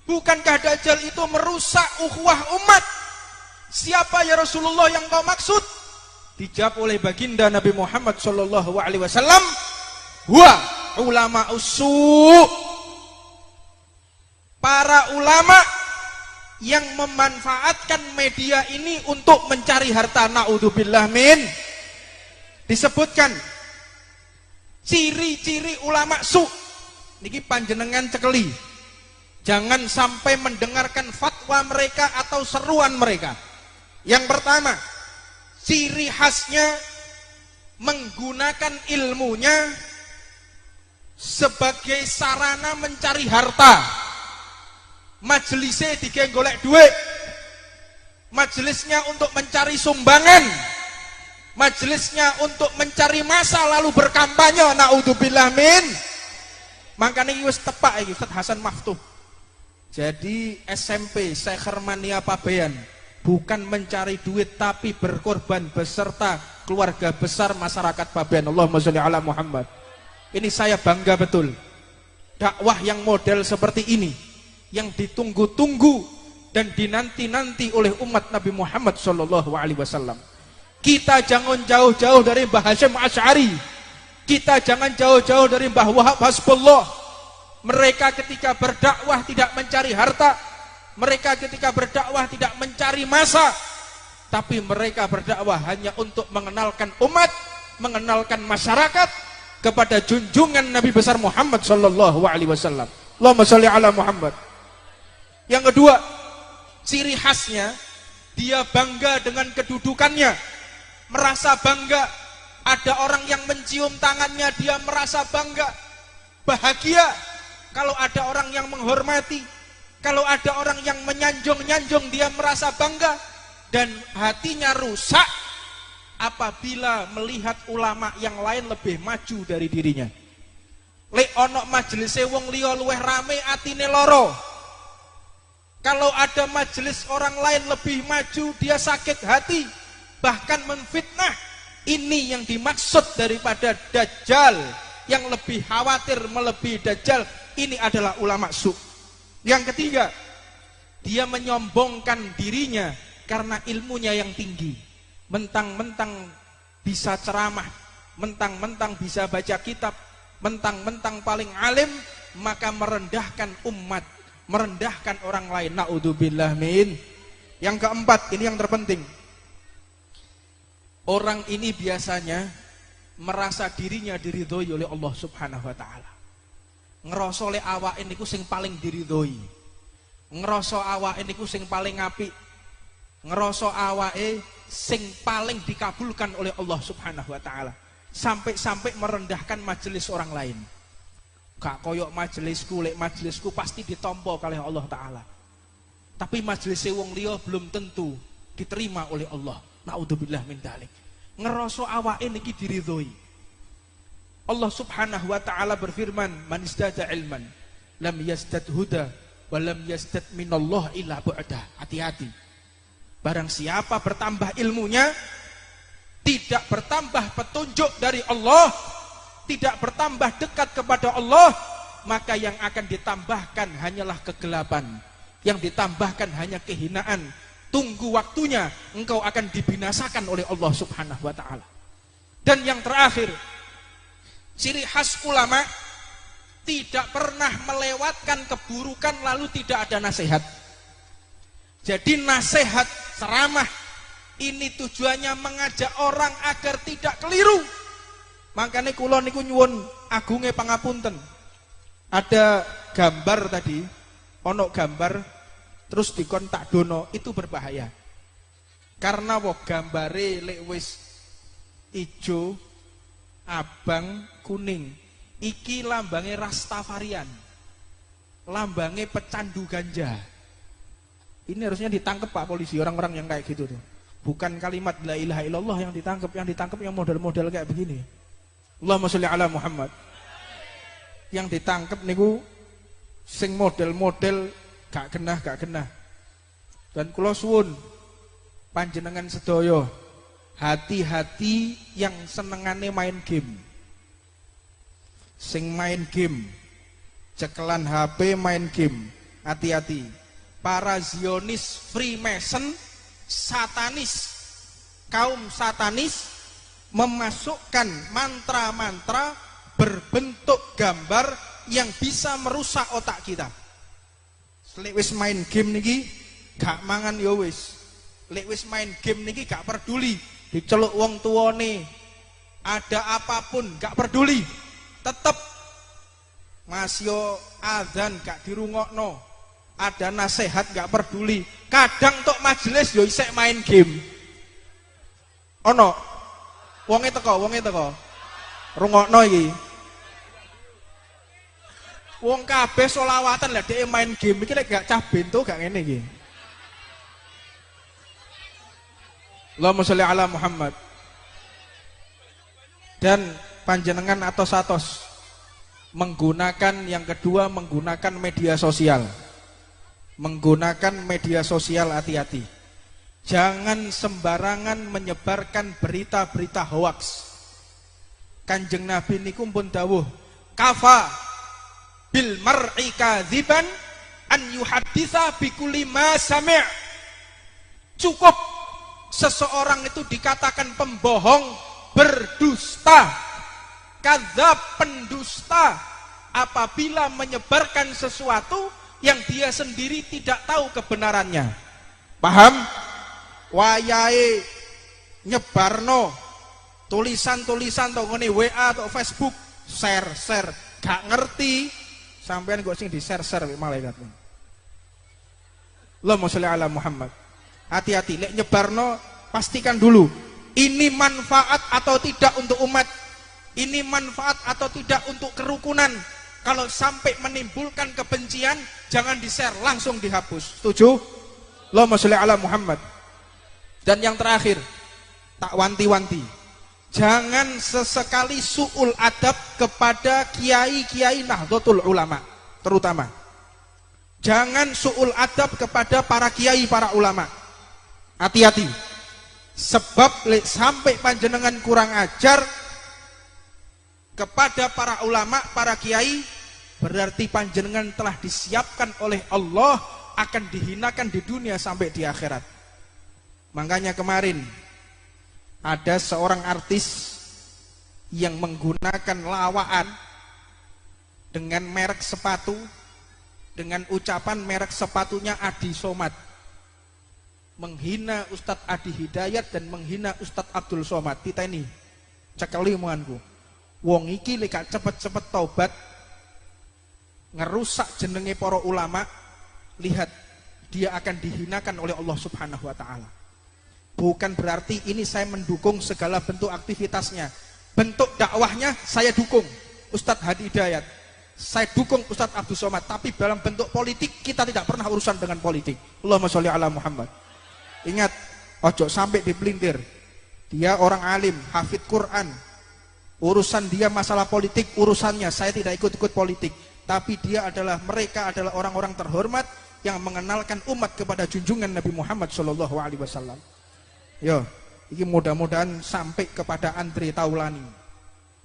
Bukankah dajjal itu merusak ukhuwah umat? Siapa ya Rasulullah yang kau maksud? Dijawab oleh baginda Nabi Muhammad sallallahu alaihi wasallam, huwa ulama usu', para ulama yang memanfaatkan media ini untuk mencari harta. Naudzubillah min. Disebutkan ciri-ciri ulama su niki panjenengan cekeli, jangan sampai mendengarkan fatwa mereka atau seruan mereka. Yang pertama, ciri khasnya menggunakan ilmunya sebagai sarana mencari harta. Majelisnya dikenggo golek duit, majelisnya untuk mencari sumbangan, majelisnya untuk mencari masa lalu berkampanye. Naudzubillah min. Makanya ini wis tepak iki Ustaz Hasan Maftuh. Jadi SMP Syekh Hermania Pabean bukan mencari duit tapi berkorban beserta keluarga besar masyarakat Pabean. Allahumma sholli ala Muhammad. Ini saya bangga betul. Dakwah yang model seperti ini, yang ditunggu-tunggu dan dinanti-nanti oleh umat Nabi Muhammad sallallahu alaihi wasallam. Kita jangan jauh-jauh dari Mbah Hasyim Asy'ari. Kita jangan jauh-jauh dari Mbah Wahab Hasbullah. Mereka ketika berdakwah tidak mencari harta, mereka ketika berdakwah tidak mencari masa, tapi mereka berdakwah hanya untuk mengenalkan umat, mengenalkan masyarakat kepada junjungan Nabi besar Muhammad sallallahu alaihi wasallam. Allahumma sholli ala Muhammad. Yang kedua, ciri khasnya dia bangga dengan kedudukannya, merasa bangga. Ada orang yang mencium tangannya, dia merasa bangga, bahagia. Kalau ada orang yang menghormati, kalau ada orang yang menyanjung-nyanjung, dia merasa bangga. Dan hatinya rusak apabila melihat ulama yang lain lebih maju dari dirinya. Lek ono majelise wong liya luweh rame, atine loro. Kalau ada majelis orang lain lebih maju, dia sakit hati, bahkan menfitnah. Ini yang dimaksud daripada dajjal, yang lebih khawatir melebihi dajjal. Ini adalah ulama su. Yang ketiga, dia menyombongkan dirinya karena ilmunya yang tinggi. Mentang-mentang bisa ceramah, mentang-mentang bisa baca kitab, mentang-mentang paling alim, maka merendahkan umat, merendahkan orang lain. Naudzubillah min. Yang keempat, ini yang terpenting. Orang ini biasanya merasa dirinya diridhoi oleh Allah Subhanahu wa taala. Ngerasa oleh awake niku sing paling diridhoi. Ngerasa awake niku sing paling apik. Ngerasa awake sing paling dikabulkan oleh Allah Subhanahu wa taala. Sampai-sampai merendahkan majelis orang lain. Gak koyok majelisku, lek majelisku pasti ditampa kalih Allah taala. Tapi majelis wong liya belum tentu diterima oleh Allah. Naudzubillah min dzalik. Ngerasa awake niki diridhoi. Allah Subhanahu wa taala berfirman, "Man izdada ilman lam yazdad huda wa lam yazdad minallah illa bu'da." Hati-hati. Barang siapa bertambah ilmunya, tidak bertambah petunjuk dari Allah, tidak bertambah dekat kepada Allah, maka yang akan ditambahkan hanyalah kegelapan, yang ditambahkan hanya kehinaan. Tunggu waktunya, engkau akan dibinasakan oleh Allah Subhanahu wa taala. Dan yang terakhir, ciri khas ulama tidak pernah melewatkan keburukan lalu tidak ada nasihat. Jadi nasihat, ceramah ini tujuannya mengajak orang agar tidak keliru. Makanya kula niku nyuwun agunge pangapunten. Ada gambar tadi, ono gambar terus dikon tak dono, itu berbahaya. Karena gambare lek wis ijo, abang, kuning. Iki lambange Rastafarian. Lambange pecandu ganja. Ini harusnya ditangkap Pak polisi, orang-orang yang kayak gitu tuh. Bukan kalimat la ilaha illallah yang ditangkap yang model-model kayak begini. Allahumma sholli ala Muhammad. Yang ditangkap niku sing model-model gak genah. Dan kula suwun panjenengan sedaya hati-hati yang senengane main game. Sing main game, cekelan HP main game, hati-hati. Para Zionis, Freemason, satanis, kaum satanis memasukkan mantra-mantra berbentuk gambar yang bisa merusak otak kita. Lek wis main game niki gak mangan ya wis. Lek wis main game niki gak peduli diceluk wong tuane, ada apapun gak peduli. Tetep masih adzan gak dirungokno, ada nasihat gak peduli. Kadang tok majelis yo isek main game. Ono wonge teko rungokno iki. Wong kabeh selawatan lah dhek main game iki lek gak cah bento gak ngene iki. Allahumma sholli ala Muhammad. Dan panjenengan atos-atos menggunakan yang kedua menggunakan media sosial. Menggunakan media sosial hati-hati. Jangan sembarangan menyebarkan berita-berita hoaks. Kanjeng Nabi niku pun dawuh, kafa bil mar'i kadziban an yuhadditsa bi kulli ma sami'. Cukup seseorang itu dikatakan pembohong, berdusta, kadzab, pendusta apabila menyebarkan sesuatu yang dia sendiri tidak tahu kebenarannya. Paham? Wayahe nyebarno tulisan-tulisan to ngene WA atau Facebook, share, gak ngerti sampean kok sing di share malaikat. Allahumma sholli ala Muhammad. Hati-hati lek nyebarno pastikan dulu ini manfaat atau tidak untuk umat. Ini manfaat atau tidak untuk kerukunan. Kalau sampai menimbulkan kebencian, jangan di-share, langsung dihapus. Setuju? Allahumma sholli ala Muhammad. Dan yang terakhir, tak wanti-wanti. Jangan sesekali su'ul adab kepada kiai-kiai Nahdlatul Ulama, terutama. Jangan su'ul adab kepada para kiai, para ulama. Hati-hati. Sebab sampai panjenengan kurang ajar kepada para ulama, para kiai, berarti panjenengan telah disiapkan oleh Allah akan dihinakan di dunia sampai di akhirat. Makanya kemarin ada seorang artis yang menggunakan lawaan dengan merek sepatu, dengan ucapan merek sepatunya Adi Somad, menghina Ustadz Adi Hidayat dan menghina Ustadz Abdul Somad. Kita ini cekeli omonganku. Wong iki lek cepet-cepet taubat, ngerusak jenenge para ulama, lihat dia akan dihinakan oleh Allah Subhanahu wa taala. Bukan berarti ini saya mendukung segala bentuk aktivitasnya. Bentuk dakwahnya saya dukung Ustadz Hadi Hidayat, saya dukung Ustadz Abdul Somad. Tapi dalam bentuk politik kita tidak pernah urusan dengan politik. Allahumma sholli ala Muhammad. Ingat, ojo sampai dipelintir. Dia orang alim, hafid Quran. Urusan dia masalah politik, urusannya. Saya tidak ikut-ikut politik. Tapi mereka adalah orang-orang terhormat yang mengenalkan umat kepada junjungan Nabi Muhammad SAW. Yo, ini mudah-mudahan sampai kepada Andre Taulani.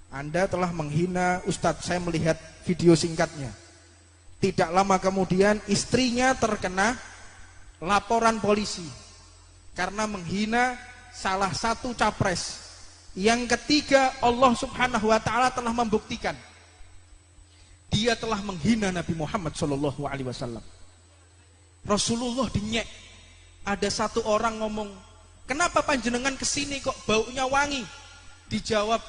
Anda telah menghina Ustadz, saya melihat video singkatnya. Tidak lama kemudian istrinya terkena laporan polisi karena menghina salah satu capres. Yang ketiga, Allah Subhanahu wa taala telah membuktikan dia telah menghina Nabi Muhammad SAW. Rasulullah dinyek. Ada satu orang ngomong, kenapa panjenengan kesini kok baunya wangi? Dijawab,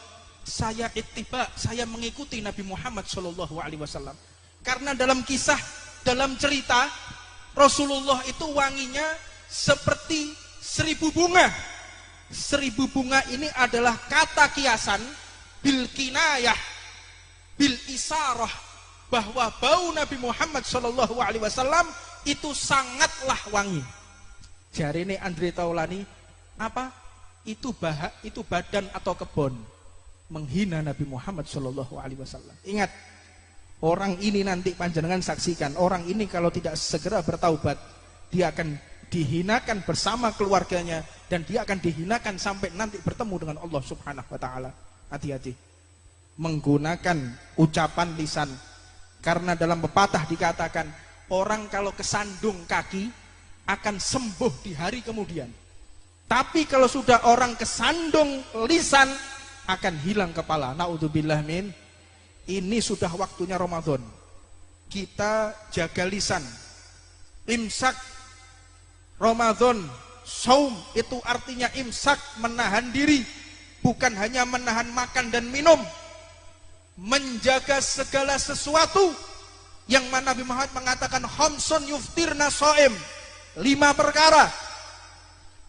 saya ittiba, saya mengikuti Nabi Muhammad SAW. Karena dalam kisah, dalam cerita, Rasulullah itu wanginya seperti 1000 bunga. 1000 bunga ini adalah kata kiasan bil kinayah, bil isarah, bahwa bau Nabi Muhammad Shallallahu Alaihi Wasallam itu sangatlah wangi. Jarine Andre Taulani, apa? Itu badan atau kebon menghina Nabi Muhammad Shallallahu Alaihi Wasallam. Ingat, orang ini nanti panjenengan saksikan, orang ini kalau tidak segera bertaubat, dia akan dihinakan bersama keluarganya, dan dia akan dihinakan sampai nanti bertemu dengan Allah Subhanahu wa taala. Hati-hati menggunakan ucapan lisan, karena dalam pepatah dikatakan orang kalau kesandung kaki akan sembuh di hari kemudian. Tapi kalau sudah orang kesandung lisan akan hilang kepala. Naudzubillah min. Ini sudah waktunya Ramadan. Kita jaga lisan. Imsak Ramadan, saum itu artinya imsak, menahan diri, bukan hanya menahan makan dan minum, menjaga segala sesuatu yang mana Nabi Muhammad mengatakan khamsun yuftirna shaim, 5 perkara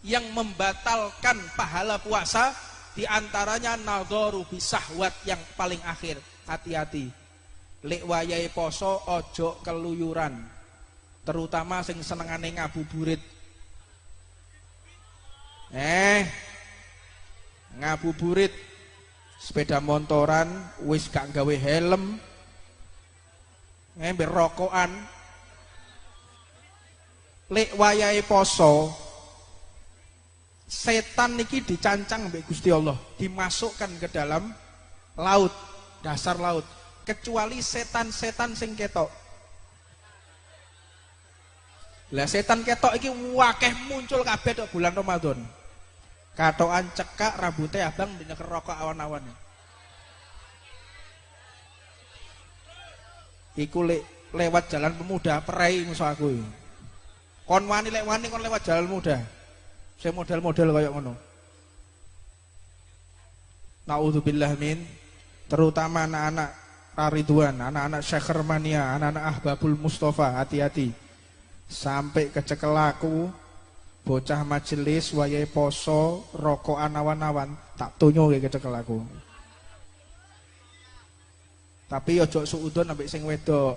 yang membatalkan pahala puasa, diantaranya nadharu bisahwat, yang paling akhir. Hati-hati lek wayahe poso ojo keluyuran, terutama sing senengane ngabuburit. Ngabuburit sepeda motoran wis gak gawe helm, berokokan. Lek wayahe poso, setan niki dicancang mbek Gusti Allah, dimasukkan ke dalam laut, dasar laut, kecuali setan-setan sing ketok. Lah setan ketok iki wakeh muncul kabeh tok bulan Ramadan. Katokan cekak, rambutnya abang dinyeker rokok awan-awan. Iku lewat jalan pemuda perai musuh aku. Kon wani lek wani kon lewat jalan muda. Saya model-model kayak ngono. Naudzubillah min. Terutama anak-anak Ridwan, anak-anak Syekh Mania, anak-anak Ahbabul Mustafa, hati-hati. Sampai kecekel aku, bocah majelis wayahe poso rokokan awan-awan, tak tunyo ke kecekel aku. Tapi ojo suudon ambek sing wedok.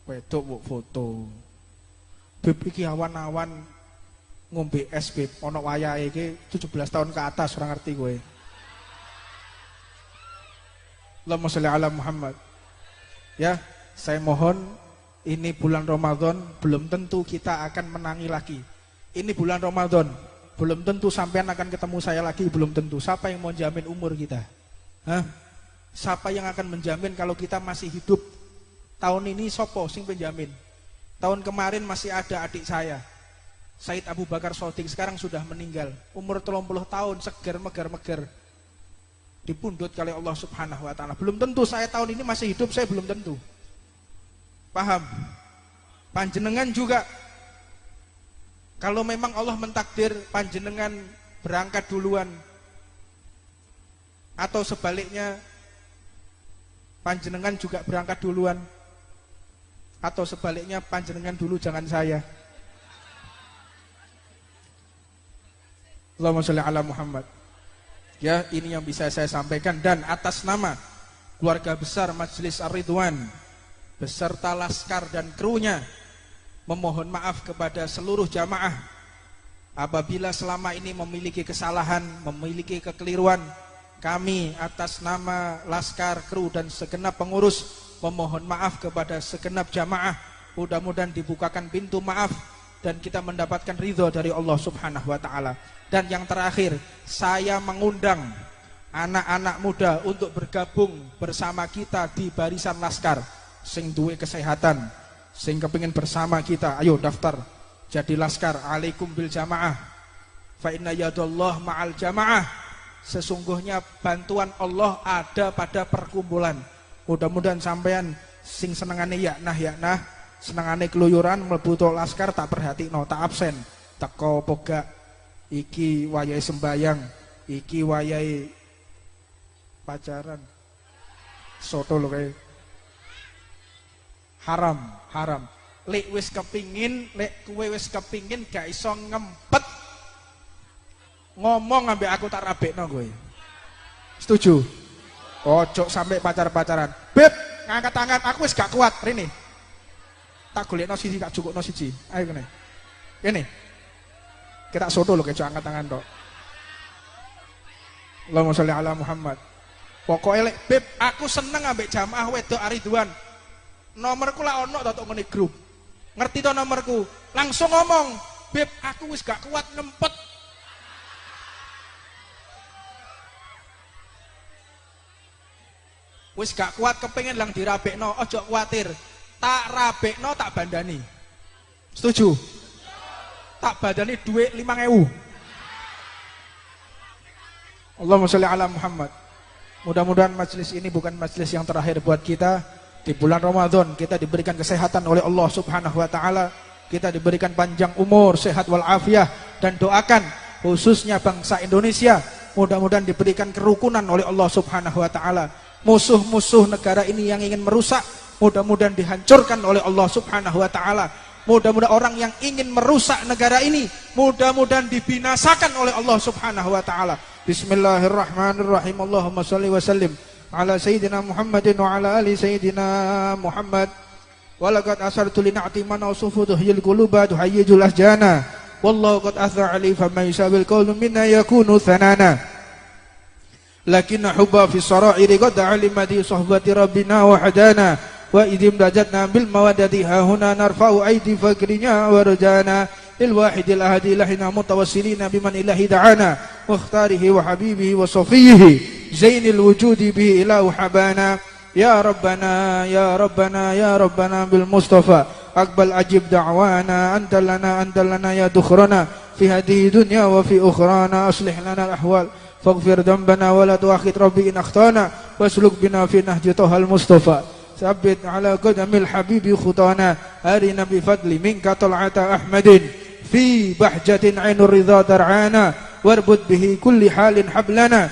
Wedok mbok foto. Beb iki awan-awan ngombe es beb, ana wayahe iki 17 tahun ke atas, ora ngerti kowe. Allahumma sholli ala Muhammad. Ya, saya mohon, ini bulan Ramadan belum tentu kita akan menangi lagi. Ini bulan Ramadan belum tentu sampean akan ketemu saya lagi, belum tentu. Siapa yang mau jamin umur kita? Hah? Siapa yang akan menjamin kalau kita masih hidup? Tahun ini sopo sing penjamin? Tahun kemarin masih ada adik saya, Said Abu Bakar Shodiq, sekarang sudah meninggal. Umur 30 tahun, seger meger-meger. Dipundhut kali Allah Subhanahu wa taala. Belum tentu saya tahun ini masih hidup, saya belum tentu. Paham? Panjenengan juga, kalau memang Allah mentakdir panjenengan berangkat duluan, atau sebaliknya panjenengan juga berangkat duluan, atau sebaliknya panjenengan dulu jangan saya. Allahumma sholli ala Muhammad. Ya, ini yang bisa saya sampaikan, dan atas nama keluarga besar Majelis Ar-Ridwan beserta laskar dan krunya memohon maaf kepada seluruh jamaah apabila selama ini memiliki kesalahan, memiliki kekeliruan. Kami atas nama laskar, kru dan segenap pengurus memohon maaf kepada segenap jamaah. Mudah-mudahan dibukakan pintu maaf dan kita mendapatkan ridho dari Allah Subhanahu wa taala. Dan yang terakhir, saya mengundang anak-anak muda untuk bergabung bersama kita di barisan laskar. Sing duwe kesehatan, sing kepingin bersama kita, ayo daftar jadi laskar. Alaikum bil jamaah, fa inna yadallah ma'al jamaah. Sesungguhnya bantuan Allah ada pada perkumpulan. Mudah-mudahan sampean sing senengane yaknah, senengane keluyuran mlebu laskar tak perhatino, tak absen, teko poga. Iki wayahe sembayang, iki wayahe pacaran. Soto lho kae. Haram. lek kowe wis kepingin gak iso ngempet ngomong ambek aku tak rabekno kowe. Setuju? Ojo sampai pacar-pacaran. Beb, ngangkat tangan, aku wis gak kuat rene. Tak golekno siji, tak cukukno siji. Ayo kene. Kene. Kita soto lho keco angkat tangan tok. Allahumma sholli ala Muhammad. Pokoknya lek beb, aku seneng ambek jamaah wedok Ariduan. Nomorku lah ono tok ngene grup. Ngerti to nomorku? Langsung ngomong, "Beb, aku wis gak kuat ngempet." Wis gak kuat kepengin lang dirabekno, ojo kuatir. Tak rabekno tak bandani. Setuju? Tak bandani duit 5.000. Allahumma sholli ala Muhammad. Mudah-mudahan majelis ini bukan majelis yang terakhir buat kita. Di bulan Ramadan kita diberikan kesehatan oleh Allah Subhanahu wa taala. Kita diberikan panjang umur, sehat walafiat, dan doakan khususnya bangsa Indonesia mudah-mudahan diberikan kerukunan oleh Allah Subhanahu wa taala. Musuh-musuh negara ini yang ingin merusak mudah-mudahan dihancurkan oleh Allah Subhanahu wa taala. Mudah-mudahan orang yang ingin merusak negara ini mudah-mudahan dibinasakan oleh Allah Subhanahu wa taala. Bismillahirrahmanirrahim. Allahumma shalli wa sallim ala sayyidina Muhammadin wa ala ali sayyidina Muhammad. Walaqad asartu li na'ti man awsufu tuhyil quluba tuhayyijul ahjana. Wallahu qad athara ali faman yusabil qawlu minna yakunu thanana. Lakinna hubba fi sarairi qad alima di sohbati rabbina wa hadana. Wa idhim dajatna bil mawadati hahuna narfa'u aidi fakrinya wa rajana. Ilwahidil ahadi lahina mutawassilina biman ilahi da'ana. Wa ikhtarihi wa habibihi wa sofiyihi zainil wujudi bihi ilahu habana. Ya Rabbana, Ya Rabbana, Ya Rabbana bil Mustafa Akbal ajib da'wana Antalana ya dukhrana Fi hadihi dunya wa fi ukhrana Aslih lana al-ahwal Faghfir dhanbana wa la tuakhid Rabbi in akhtana Wasluk bina fi nahji Tuhal Mustafa Sabbit ala qadamil habibi khutana Arina bi fadli minka tal'ata Ahmadin Fi bahjatin ainur ridha dar'ana Warbud bihi kulli halin hablana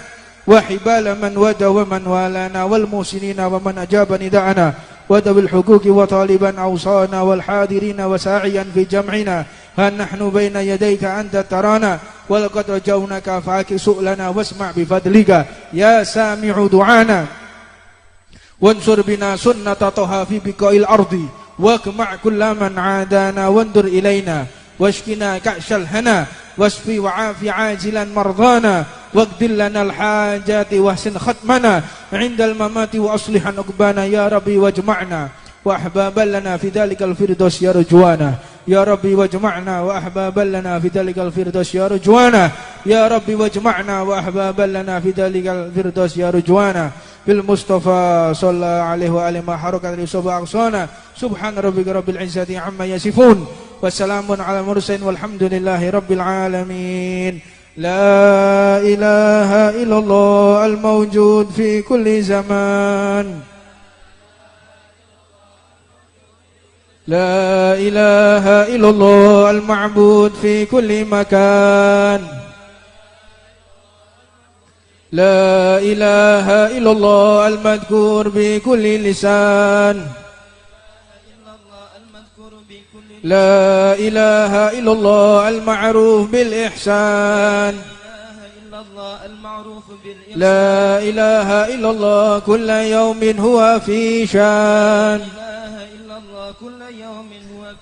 وحبال من وجا ومن والانا والموسنين ومن أجاب نداءنا وذوي الحقوق وطالبا أوصانا والحاضرين وساعيا في جمعنا ها نحن بين يديك أنت ترانا ولقد رجونك فاك سؤلنا واسمع بفضلك يا سامع دعانا وانصر بنا سنة طه في بقاء الأرض واجمع كل من عادانا وانظر إلينا واشفنا كأس الهنا واشفي وعافي عاجلا مرضانا واقضِ لنا الحاجات واحسن ختمنا عند الممات وأصلح عقبانا يا ربي واجمعنا وأحبابا لنا في ذلك الفردوس يا رجوانا يا ربي واجمعنا وأحبابا لنا في ذلك الفردوس يا رجوانا يا ربي واجمعنا وأحبابا لنا في ذلك الفردوس يا رجوانا بالمصطفى صلى الله عليه وآله ما حركت لصبا أقصانا سبحان ربك رب العزة عما يصفون وسلام على المرسلين والحمد لله رب العالمين. لا إله إلا الله الموجود في كل زمان. لا إله إلا الله المعبود في كل مكان. لا إله إلا الله المذكور بكل لسان. لا إله إلا الله المعروف بالإحسان. لا إله إلا الله كل يوم هو في شان.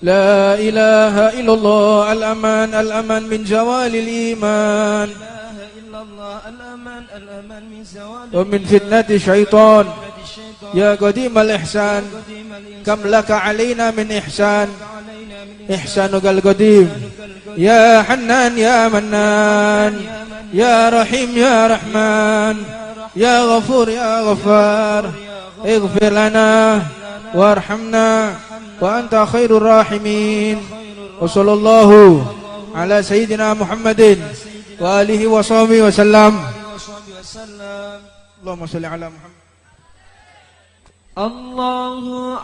لا إله إلا الله الأمان الأمان من زوال الإيمان ومن فتنة الشيطان. يا قديم الإحسان كم لك علينا من إحسان إحسانك القديم. يا حنان يا منان يا رحيم يا رحمن يا غفور يا غفار اغفر لنا وارحمنا وأنت خير الراحمين. وصلى الله على سيدنا محمد وآله وصحبه وسلم. اللهم صل على محمد. الله